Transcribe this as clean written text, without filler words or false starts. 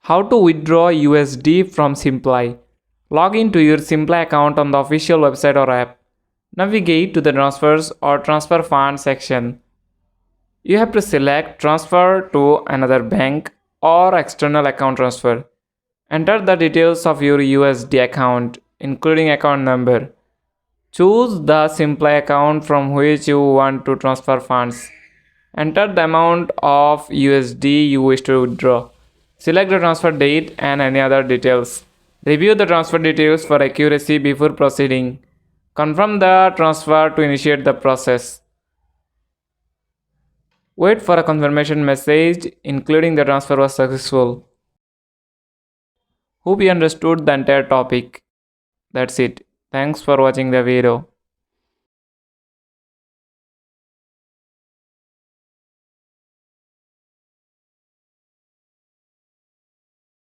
How to withdraw USD from SIMPLII. Log into your SIMPLII account on the official website or app. Navigate to the Transfers or Transfer Funds section. You have to select Transfer to another bank or External Account Transfer. Enter the details of your USD account, including account number. Choose the SIMPLII account from which you want to transfer funds. Enter the amount of USD you wish to withdraw. Select the transfer date and any other details. Review the transfer details for accuracy before proceeding. Confirm the transfer to initiate the process. Wait for a confirmation message including the transfer was successful. Hope you understood the entire topic. That's it. Thanks for watching the video.